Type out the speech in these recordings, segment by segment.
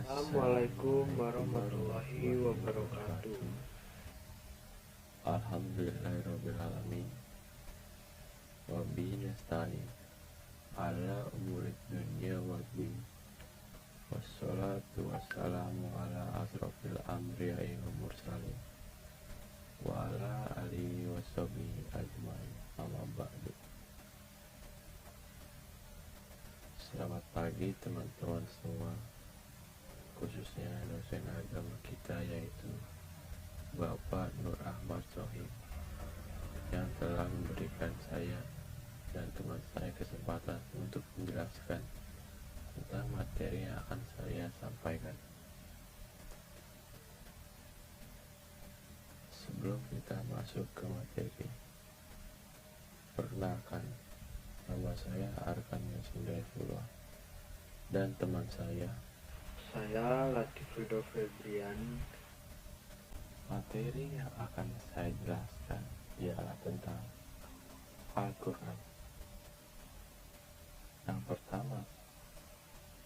Assalamualaikum warahmatullahi wabarakatuh. Alhamdulillahirrabbilalamin. Wabihi nasta'in ala umurid dunya waddin. Wassalatu wassalamu ala asrofil anbiya'i wa mursalin wa ala alihi washabihi ajmain, amma ba'du. Selamat pagi teman-teman semua, khususnya dosen agama kita yaitu Bapak Nur Ahmad Sohib, yang telah memberikan saya dan teman saya kesempatan untuk menjelaskan tentang materi yang akan saya sampaikan. Sebelum kita masuk ke materi, perkenalkan, nama saya Arkan Yasudayfullah dan teman saya. Saya Latif Ridho Febrian. Materi yang akan saya jelaskan ialah tentang Al-Quran. Yang pertama,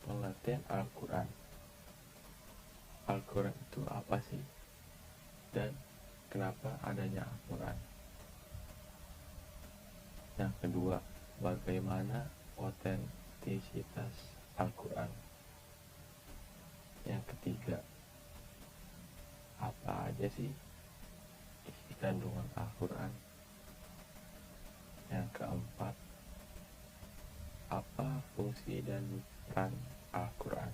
pengertian Al-Quran. Al-Quran itu apa sih? Dan kenapa adanya Al-Quran? Yang kedua, bagaimana otentisitas Al-Quran? Yang ketiga, apa aja sih isi kandungan Al-Quran? Yang keempat, apa fungsi dan peran Al-Quran?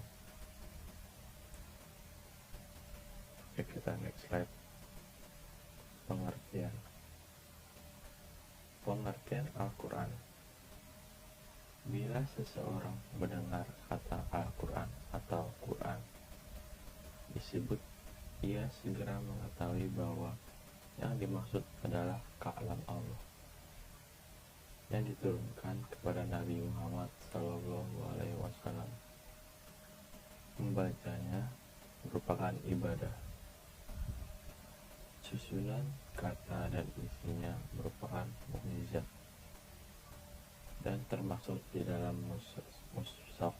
Oke, kita next slide. Pengertian Al-Quran. Bila seseorang mendengar kata Al-Quran atau Quran disebut, ia segera mengetahui bahwa yang dimaksud adalah kalam Allah yang diturunkan kepada Nabi Muhammad SAW. Membacanya merupakan ibadah. Susunan kata dan isinya merupakan mukjizat dan termasuk di dalam mushaf.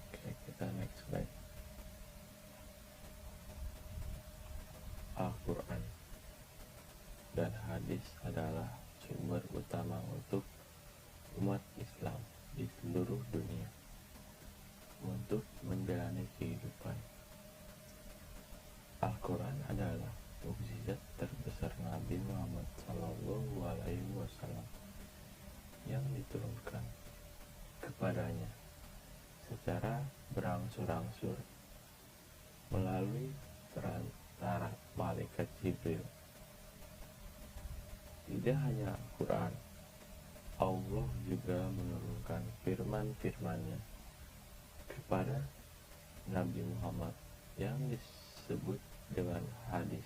Oke, kita next slide. Al-Quran dan hadis adalah sumber utama untuk umat Islam di seluruh dunia untuk menjalani kehidupan. Al-Quran adalah mukjizat terbesar Nabi Muhammad SAW yang diturunkan kepadanya secara berangsur-angsur melalui perantara malaikat Jibril. Tidak hanya Al-Quran, Allah juga menurunkan firman-firman-Nya kepada Nabi Muhammad yang disebut dengan hadis.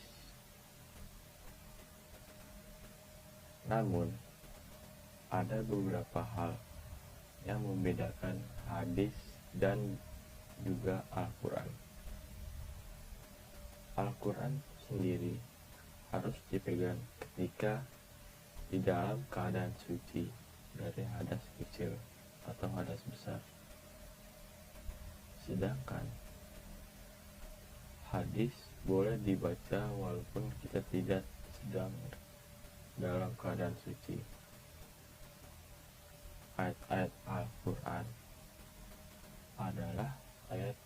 Namun, ada beberapa hal yang membedakan hadis dan juga Al-Quran. Al-Quran sendiri harus dipegang ketika di dalam keadaan suci dari hadas kecil atau hadas besar. Sedangkan hadis boleh dibaca walaupun kita tidak sedang dalam keadaan suci. Ayat-ayat Al-Quran adalah ayat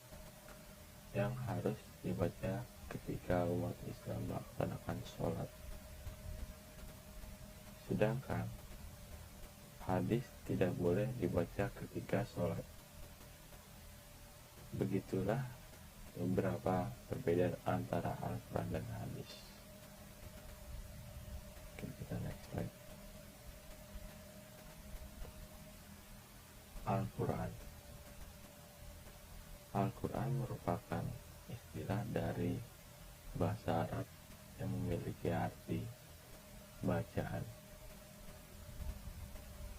yang harus dibaca ketika umat Islam melaksanakan sholat. Sedangkan hadis tidak boleh dibaca ketika sholat. Begitulah beberapa perbedaan antara Al-Quran dan hadis. Oke, kita next slide. Al-Quran. Al-Quran merupakan istilah dari bahasa Arab yang memiliki arti bacaan.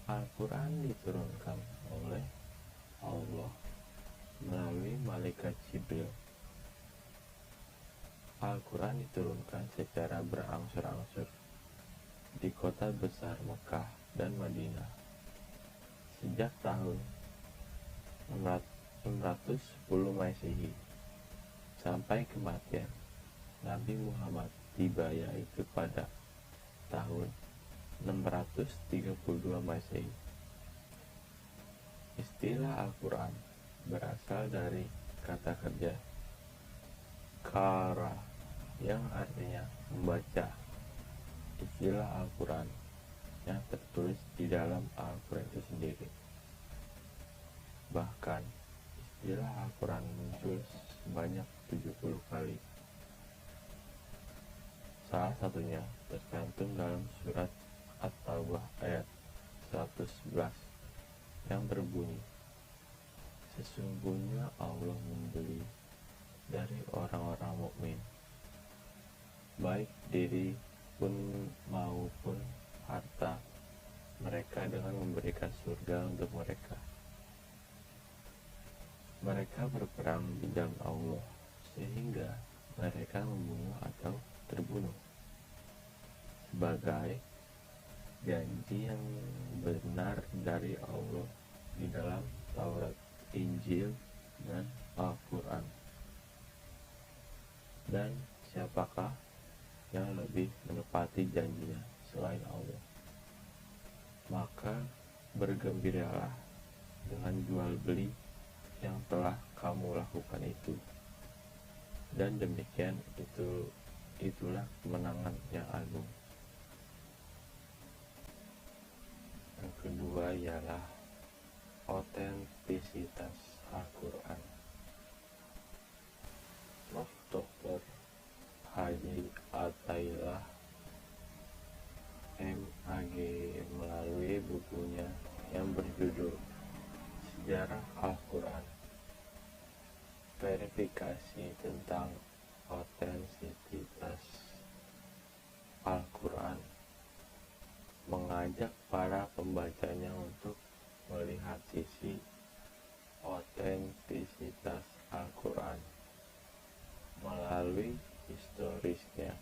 Al-Quran diturunkan oleh Allah melalui malaikat Jibril. Al-Quran diturunkan secara berangsur-angsur di kota besar Mekah dan Madinah. Sejak tahun 610 Masehi sampai kematian Nabi Muhammad tiba, yaitu pada tahun 632 Masehi. Istilah Al-Quran berasal dari kata kerja qara yang artinya membaca. Istilah Al-Quran yang tertulis di dalam Al-Quran itu sendiri. Bahkan istilah Al-Quran muncul sebanyak 70 kali. Salah satunya tercantum dalam surat At-Taubah ayat 111 yang berbunyi, sesungguhnya Allah membeli dari orang-orang mukmin baik diri pun maupun harta mereka dengan memberikan surga untuk mereka. Mereka berperang di jalan Allah sehingga mereka membunuh atau terbunuh sebagai janji yang benar dari Allah di dalam Taurat, Injil, dan Al-Quran. Dan siapakah yang lebih menepati janjinya selain Allah? Maka bergembiralah dengan jual beli yang telah kamu lakukan itu, dan demikian itulah kemenangan yang agung. Yang kedua ialah otentisitas Al-Quran. Prof. Dr. Haji Athaillah MAG melalui bukunya yang berjudul Sejarah Al-Quran, verifikasi tentang otentisitas Al-Quran, mengajak para pembacanya untuk melihat sisi otentisitas Al-Quran melalui historisnya,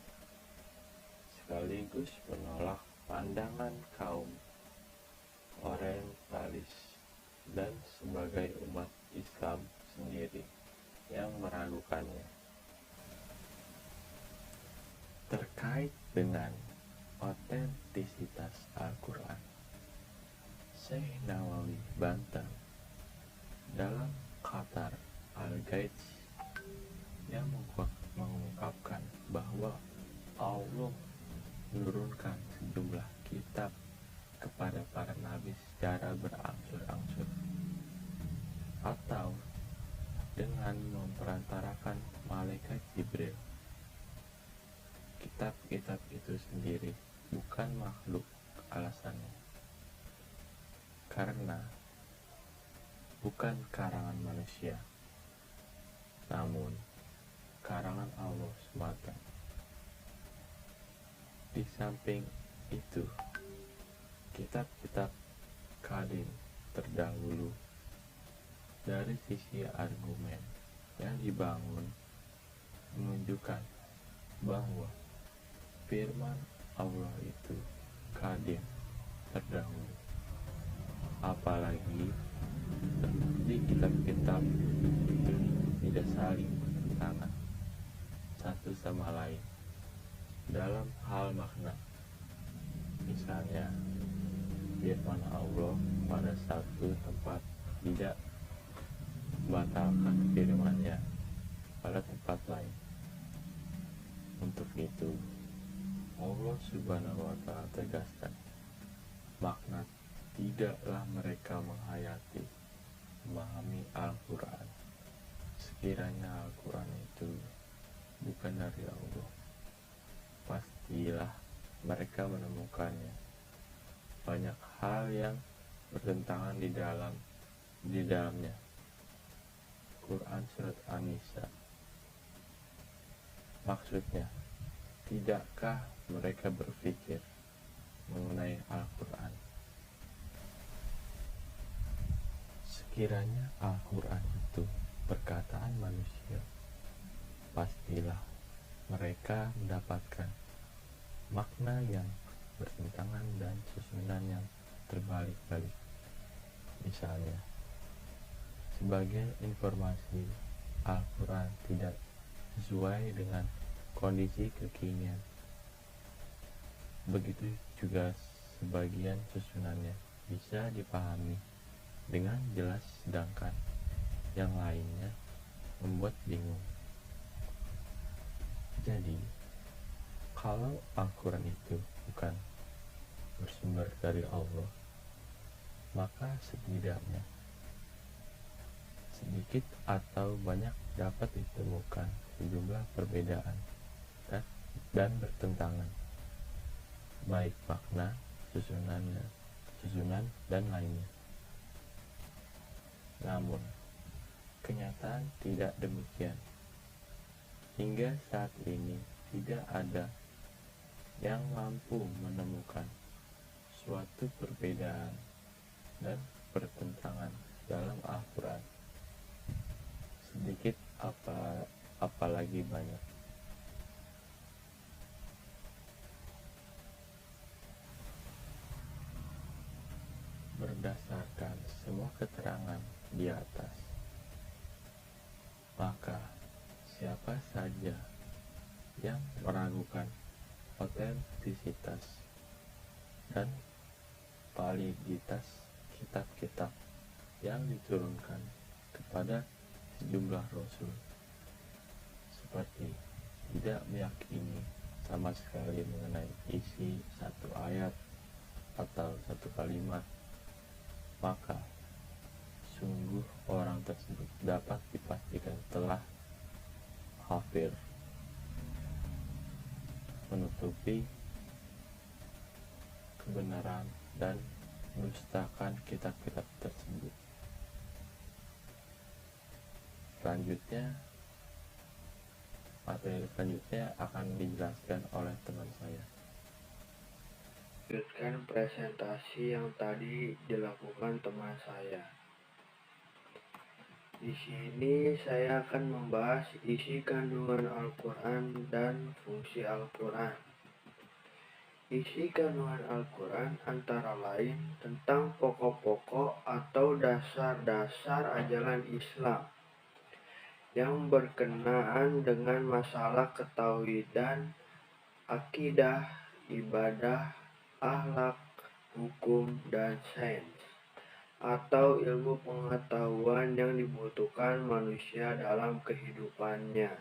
sekaligus menolak pandangan kaum orientalis dan sebagai umat Islam sendiri yang meragukannya. Terkait dengan otentisitas Al-Quran, Syekh Nawawi bantah dalam Qatar Al-Gaid yang mengungkapkan bahwa Allah menurunkan sejumlah kitab kepada para nabi secara berangsur-angsur atau dengan memperantarakan malaikat Jibril. Kitab-kitab itu sendiri bukan makhluk alasannya, karena bukan karangan manusia, namun karangan Allah semata. Di samping itu, kitab-kitab kadim terdahulu dari sisi argumen yang dibangun menunjukkan bahwa firman Allah itu kadim terdahulu. Apalagi di kitab-kitab itu tidak saling bertentangan satu sama lain dalam hal makna. Misalnya, firman Allah pada satu tempat tidak membatalkan firman-Nya pada tempat lain. Untuk itu, Allah Subhanahu wa Ta'ala tegaskan, makna tidaklah mereka menghayati, memahami Al-Quran sekiranya Al-Quran itu bukan dari Allah. Pastilah mereka menemukannya banyak hal yang bertentangan di dalamnya. Quran surat An-Nisa. Maksudnya, tidakkah mereka berpikir mengenai Al-Quran? Sekiranya Al-Quran itu perkataan manusia, pastilah mereka mendapatkan makna yang bertentangan dan susunan yang terbalik-balik. Misalnya, sebagian informasi Al-Quran tidak sesuai dengan kondisi kekinian. Begitu juga sebagian susunannya bisa dipahami dengan jelas, sedangkan yang lainnya membuat bingung. Jadi, kalau Al-Quran itu bukan bersumber dari Allah, maka setidaknya sedikit atau banyak dapat ditemukan sejumlah perbedaan dan bertentangan, baik makna, susunan, dan lainnya. Namun, kenyataan tidak demikian. Hingga saat ini tidak ada yang mampu menemukan suatu perbedaan dan pertentangan dalam Al-Quran, sedikit apalagi banyak. Berdasarkan semua keterangan di atas, maka siapa saja yang meragukan otentisitas dan validitas kitab-kitab yang diturunkan kepada sejumlah rasul, seperti tidak meyakini sama sekali mengenai isi satu ayat atau satu kalimat, maka sungguh orang tersebut dapat dipastikan telah kafir, menutupi kebenaran dan mendustakan kitab-kitab tersebut. Materi selanjutnya akan dijelaskan oleh teman saya. Lanjutkan presentasi yang tadi dilakukan teman saya. Di sini saya akan membahas isi kandungan Al-Quran dan fungsi Al-Quran. Isi kandungan Al-Quran antara lain tentang pokok-pokok atau dasar-dasar ajaran Islam yang berkenaan dengan masalah ketauhidan, akidah, ibadah, akhlak, hukum, dan sains, atau ilmu pengetahuan yang dibutuhkan manusia dalam kehidupannya.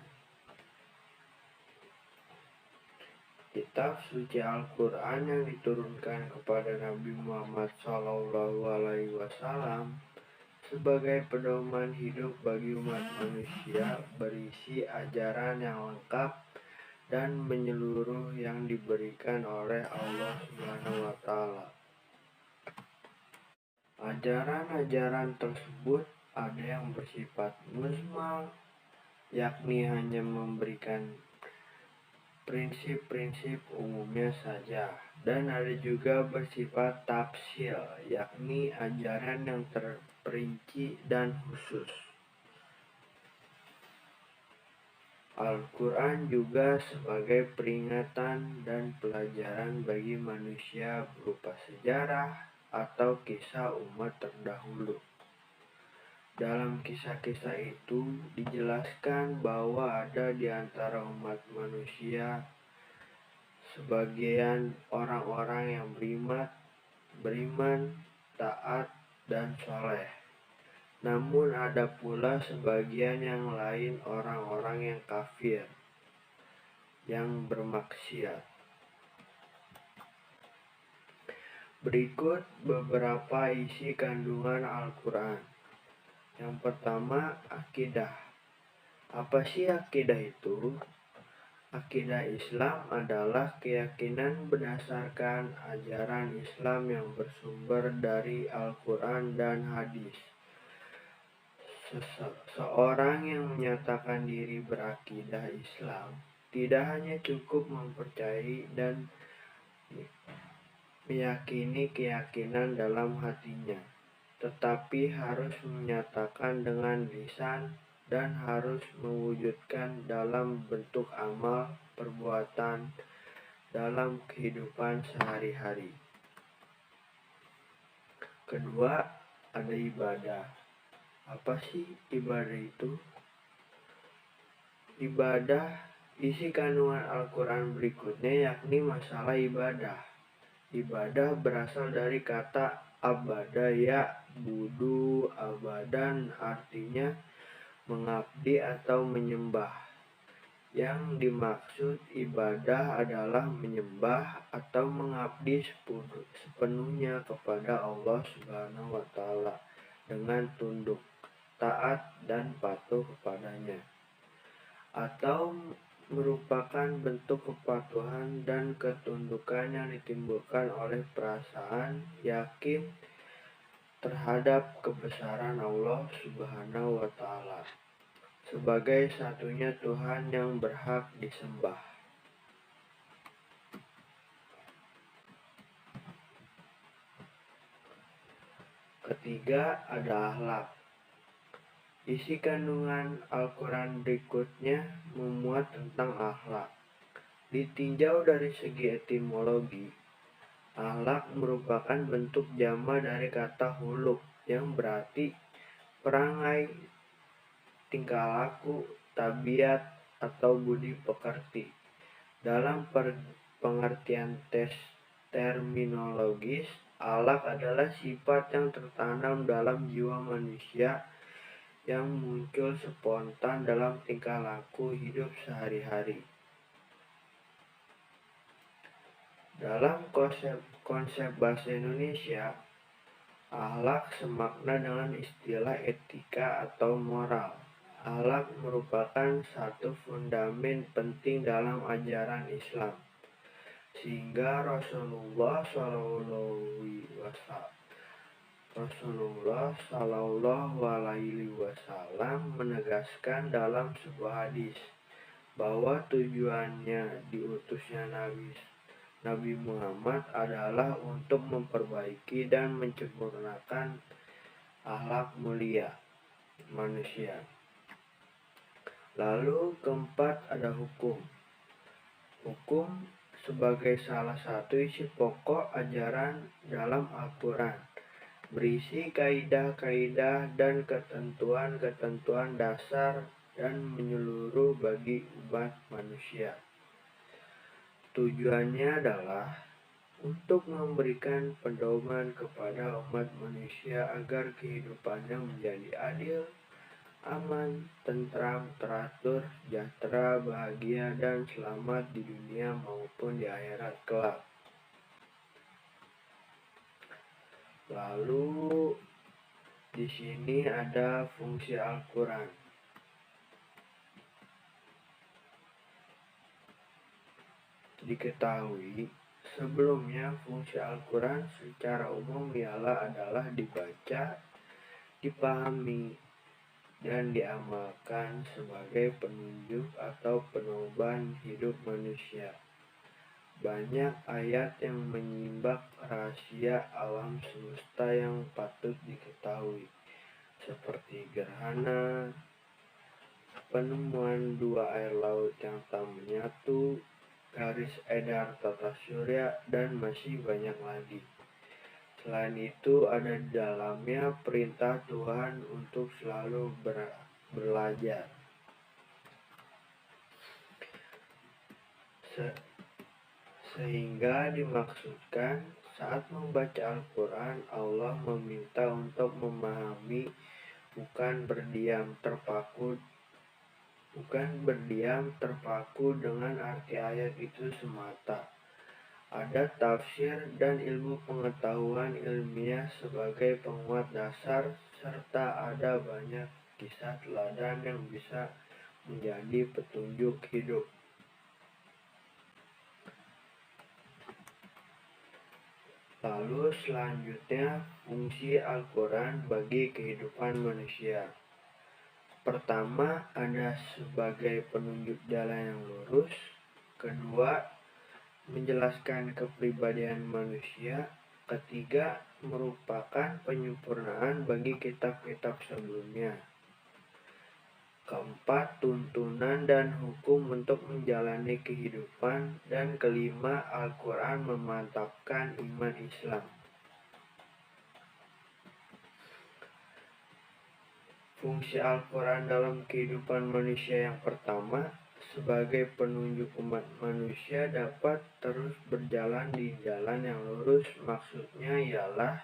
Kitab suci Al-Quran yang diturunkan kepada Nabi Muhammad SAW sebagai pedoman hidup bagi umat manusia berisi ajaran yang lengkap dan menyeluruh yang diberikan oleh Allah SWT. Ajaran-ajaran tersebut ada yang bersifat mujmal, yakni hanya memberikan prinsip-prinsip umumnya saja, dan ada juga bersifat tafsil, yakni ajaran yang terperinci dan khusus. Al-Quran juga sebagai peringatan dan pelajaran bagi manusia berupa sejarah atau kisah umat terdahulu. Dalam kisah-kisah itu dijelaskan bahwa ada di antara umat manusia sebagian orang-orang yang beriman, taat, dan soleh. Namun ada pula sebagian yang lain orang-orang yang kafir, yang bermaksiat. Berikut beberapa isi kandungan Al-Quran. Yang pertama, akidah. Apa sih akidah itu? Akidah Islam adalah keyakinan berdasarkan ajaran Islam yang bersumber dari Al-Quran dan hadis. Seorang yang menyatakan diri berakidah Islam tidak hanya cukup mempercayai dan meyakini keyakinan dalam hatinya, tetapi harus menyatakan dengan lisan dan harus mewujudkan dalam bentuk amal perbuatan dalam kehidupan sehari-hari. Kedua, ada ibadah. Apa sih ibadah itu? Ibadah isi kandungan Al-Quran berikutnya yakni masalah ibadah. Ibadah berasal dari kata abada ya budu abadan, artinya mengabdi atau menyembah. Yang dimaksud ibadah adalah menyembah atau mengabdi sepenuhnya kepada Allah Subhanahu wa Ta'ala dengan tunduk, taat, dan patuh kepadanya, atau merupakan bentuk kepatuhan dan ketundukan yang ditimbulkan oleh perasaan yakin terhadap kebesaran Allah Subhanahu wa Ta'ala sebagai satunya Tuhan yang berhak disembah. Ketiga, ada akhlak. Isi kandungan Al-Quran berikutnya memuat tentang akhlak. Ditinjau dari segi etimologi, akhlak merupakan bentuk jama dari kata huluk yang berarti perangai, tingkah laku, tabiat, atau budi pekerti. Dalam pengertian terminologis, akhlak adalah sifat yang tertanam dalam jiwa manusia yang muncul spontan dalam tingkah laku hidup sehari-hari. Dalam konsep bahasa Indonesia, akhlak semakna dengan istilah etika atau moral. Akhlak merupakan satu fundament penting dalam ajaran Islam, sehingga Rasulullah Shallallahu Alaihi Wasallam menegaskan dalam sebuah hadis bahwa tujuannya diutusnya Nabi Muhammad adalah untuk memperbaiki dan menyempurnakan akhlak mulia manusia. Lalu keempat, ada hukum. Hukum sebagai salah satu isi pokok ajaran dalam Al-Quran, berisi kaidah-kaidah dan ketentuan-ketentuan dasar dan menyeluruh bagi umat manusia. Tujuannya adalah untuk memberikan pedoman kepada umat manusia agar kehidupannya menjadi adil, aman, tentram, teratur, sejahtera, bahagia, dan selamat di dunia maupun di akhirat kelak. Lalu di sini ada fungsi Al-Quran. Diketahui sebelumnya fungsi Al-Quran secara umum adalah dibaca, dipahami, dan diamalkan sebagai penunjuk atau penoban hidup manusia. Banyak ayat yang menyimbak rahasia alam semesta yang patut diketahui, seperti gerhana, penemuan dua air laut yang tak menyatu, garis edar tata surya, dan masih banyak lagi. Selain itu, ada di dalamnya perintah Tuhan untuk selalu belajar. Sehingga dimaksudkan saat membaca Al-Quran, Allah meminta untuk memahami, bukan berdiam terpaku dengan arti ayat itu semata. Ada tafsir dan ilmu pengetahuan ilmiah sebagai penguat dasar, serta ada banyak kisah teladan yang bisa menjadi petunjuk hidup. Lalu selanjutnya, fungsi Al-Quran bagi kehidupan manusia. Pertama, ada sebagai penunjuk jalan yang lurus. Kedua, menjelaskan kepribadian manusia. Ketiga, merupakan penyempurnaan bagi kitab-kitab sebelumnya. Keempat, tuntunan dan hukum untuk menjalani kehidupan. Dan kelima, Al-Quran memantapkan iman Islam. Fungsi Al-Quran dalam kehidupan manusia yang pertama, sebagai penunjuk umat manusia dapat terus berjalan di jalan yang lurus. Maksudnya ialah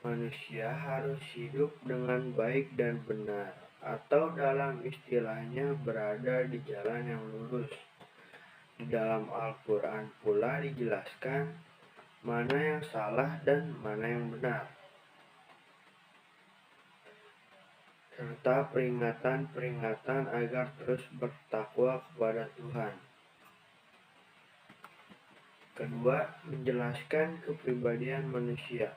manusia harus hidup dengan baik dan benar, atau dalam istilahnya berada di jalan yang lurus. Di dalam Al-Quran pula dijelaskan mana yang salah dan mana yang benar, serta peringatan-peringatan agar terus bertakwa kepada Tuhan. Kedua, menjelaskan kepribadian manusia.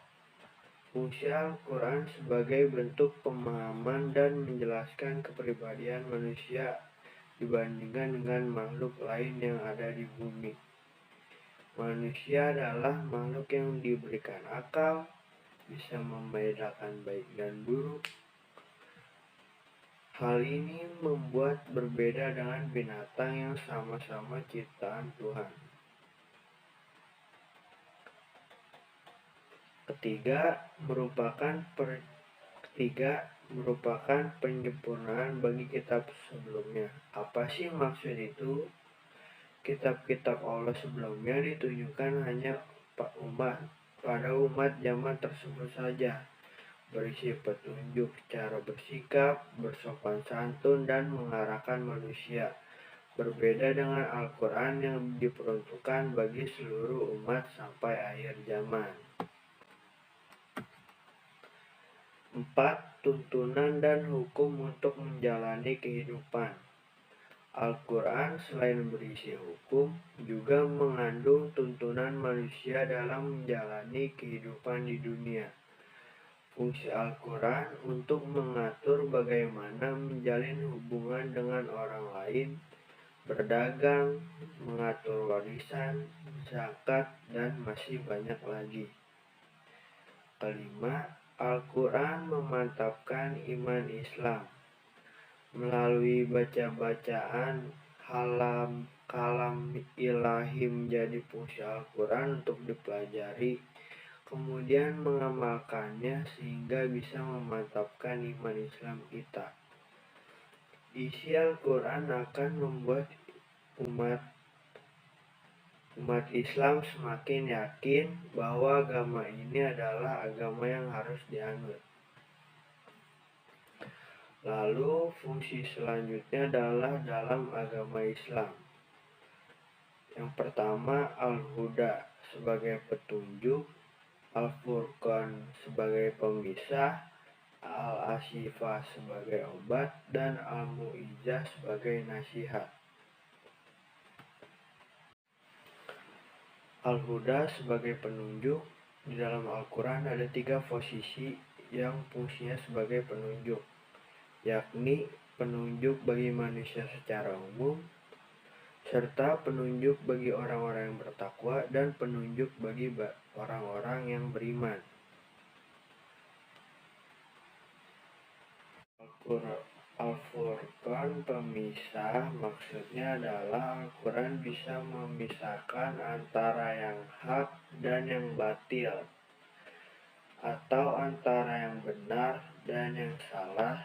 Fungsi Al-Quran sebagai bentuk pemahaman dan menjelaskan kepribadian manusia dibandingkan dengan makhluk lain yang ada di bumi. Manusia adalah makhluk yang diberikan akal, bisa membedakan baik dan buruk. Hal ini membuat berbeda dengan binatang yang sama-sama ciptaan Tuhan. Ketiga merupakan penyempurnaan bagi kitab sebelumnya. Apa sih maksud itu? Kitab-kitab Allah sebelumnya ditunjukkan hanya pada umat zaman tersebut saja, berisi petunjuk cara bersikap, bersopan santun, dan mengarahkan manusia. Berbeda dengan Al-Quran yang diperuntukkan bagi seluruh umat sampai akhir zaman. 4. Tuntunan dan hukum untuk menjalani kehidupan. Al-Quran selain berisi hukum, juga mengandung tuntunan manusia dalam menjalani kehidupan di dunia. Fungsi Al-Quran untuk mengatur bagaimana menjalin hubungan dengan orang lain, berdagang, mengatur warisan, zakat, dan masih banyak lagi. Kelima, Al-Quran memantapkan iman Islam. Melalui baca-bacaan kalam ilahi menjadi fungsi Al-Quran untuk dipelajari, kemudian mengamalkannya sehingga bisa memantapkan iman Islam kita. Isi Al-Quran akan membuat umat Islam semakin yakin bahwa agama ini adalah agama yang harus dianut. Lalu fungsi selanjutnya adalah dalam agama Islam. Yang pertama, Al-Huda sebagai petunjuk, Al-Furqan sebagai pemisah, Al-Asifah sebagai obat, dan Al-Mu'izah sebagai nasihat. Al-Huda sebagai penunjuk. Di dalam Al-Quran ada 3 posisi yang fungsinya sebagai penunjuk, yakni penunjuk bagi manusia secara umum, serta penunjuk bagi orang-orang yang bertakwa, dan penunjuk bagi orang-orang yang beriman. Al-Furqan pemisah, maksudnya adalah Al-Quran bisa memisahkan antara yang hak dan yang batil, atau antara yang benar dan yang salah.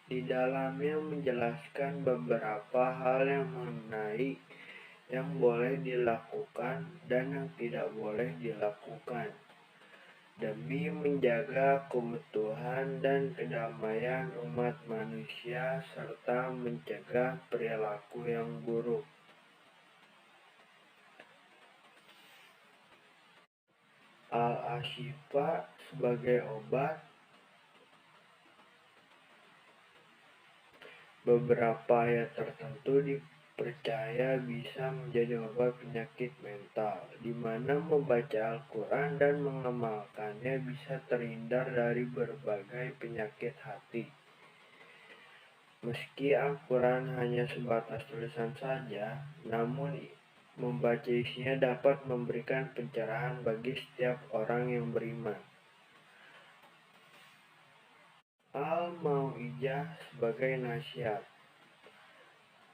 Di dalamnya menjelaskan beberapa hal yang mengenai yang boleh dilakukan dan yang tidak boleh dilakukan, demi menjaga keutuhan dan kedamaian umat manusia serta mencegah perilaku yang buruk. Al-Asifah sebagai obat. Beberapa ayat tertentu dipercaya bisa menjadi obat penyakit mental, di mana membaca Al-Quran dan mengamalkannya bisa terhindar dari berbagai penyakit hati. Meski Al-Quran hanya sebatas tulisan saja, namun membaca isinya dapat memberikan pencerahan bagi setiap orang yang beriman. Al-Mau'izah sebagai nasihat,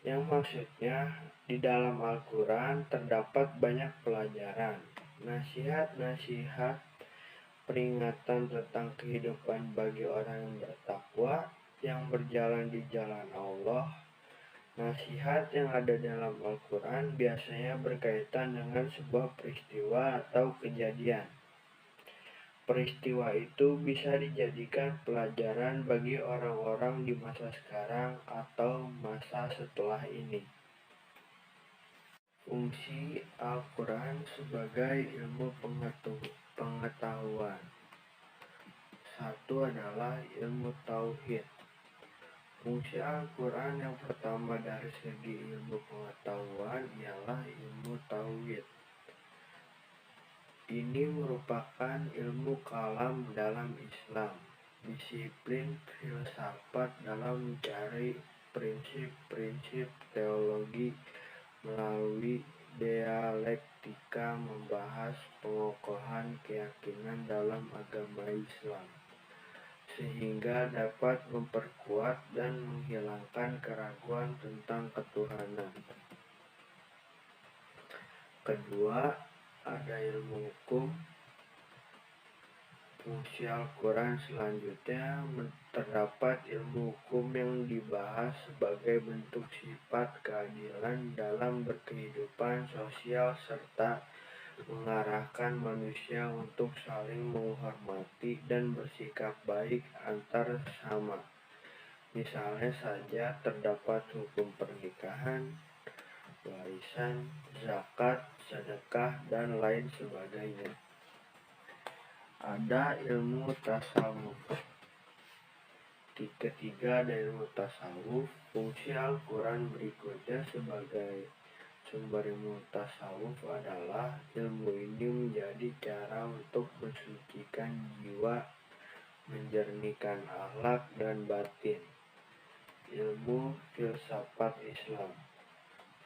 yang maksudnya di dalam Al-Quran terdapat banyak pelajaran, nasihat-nasihat, peringatan tentang kehidupan bagi orang yang bertakwa, yang berjalan di jalan Allah. Nasihat yang ada dalam Al-Quran biasanya berkaitan dengan sebuah peristiwa atau kejadian. Peristiwa itu bisa dijadikan pelajaran bagi orang-orang di masa sekarang atau masa setelah ini. Fungsi Al-Quran sebagai ilmu pengetahuan. Satu adalah ilmu tauhid. Fungsi Al-Quran yang pertama dari segi ilmu pengetahuan ialah ilmu tauhid. Ini merupakan ilmu kalam dalam Islam, disiplin filsafat dalam mencari prinsip-prinsip teologi melalui dialektika, membahas pengokohan keyakinan dalam agama Islam, sehingga dapat memperkuat dan menghilangkan keraguan tentang ketuhanan. Kedua, ada ilmu hukum. Fungsi Al-Quran selanjutnya terdapat ilmu hukum yang dibahas sebagai bentuk sifat keadilan dalam berkehidupan sosial serta mengarahkan manusia untuk saling menghormati dan bersikap baik antar sesama. Misalnya saja terdapat hukum pernikahan, warisan, zakat, sedekah, dan lain sebagainya. Ada ilmu tasawuf. Ketiga, ada ilmu tasawuf. Fungsi Al-Quran berikutnya sebagai sumber ilmu tasawuf adalah ilmu ini menjadi cara untuk mensucikan jiwa, menjernihkan akhlak dan batin. Ilmu filsafat Islam.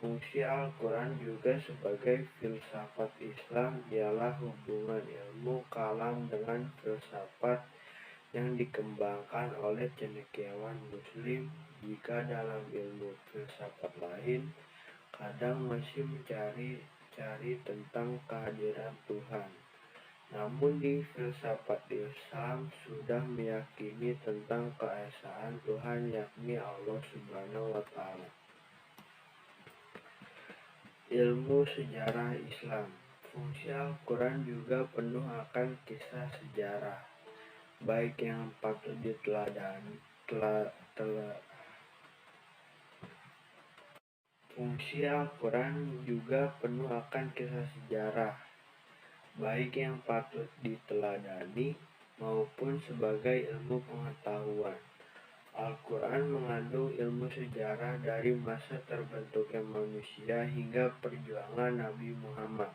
Fungsi Al-Quran juga sebagai filsafat Islam ialah hubungan ilmu kalam dengan filsafat yang dikembangkan oleh cendekiawan Muslim. Jika dalam ilmu filsafat lain kadang masih mencari tentang kehadiran Tuhan, namun di filsafat Islam sudah meyakini tentang keesaan Tuhan, yakni Allah Subhanahu wa Ta'ala. Ilmu sejarah Islam. Fungsi Al-Quran juga penuh akan kisah sejarah, baik yang patut diteladani. Fungsi Al-Quran juga penuh akan kisah sejarah, baik yang patut diteladani maupun sebagai ilmu pengetahuan. Al-Quran mengandung ilmu sejarah dari masa terbentuknya manusia hingga perjuangan Nabi Muhammad.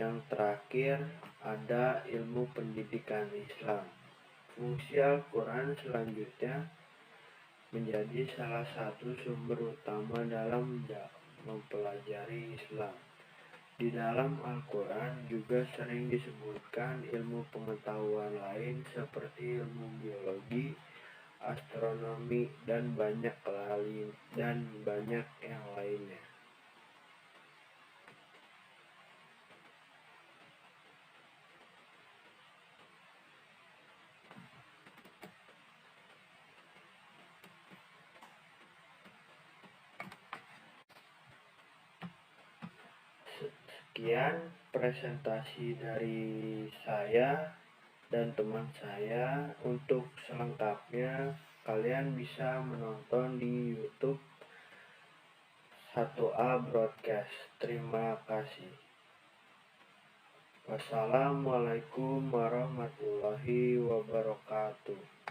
Yang terakhir, ada ilmu pendidikan Islam. Fungsi Al-Quran selanjutnya menjadi salah satu sumber utama dalam mempelajari Islam. Di dalam Al-Quran juga sering disebutkan ilmu pengetahuan lain seperti ilmu biologi, astronomi, dan banyak yang lainnya. Sekian presentasi dari saya dan teman saya. Untuk selengkapnya kalian bisa menonton di YouTube 1A Broadcast. Terima kasih. Wassalamualaikum warahmatullahi wabarakatuh.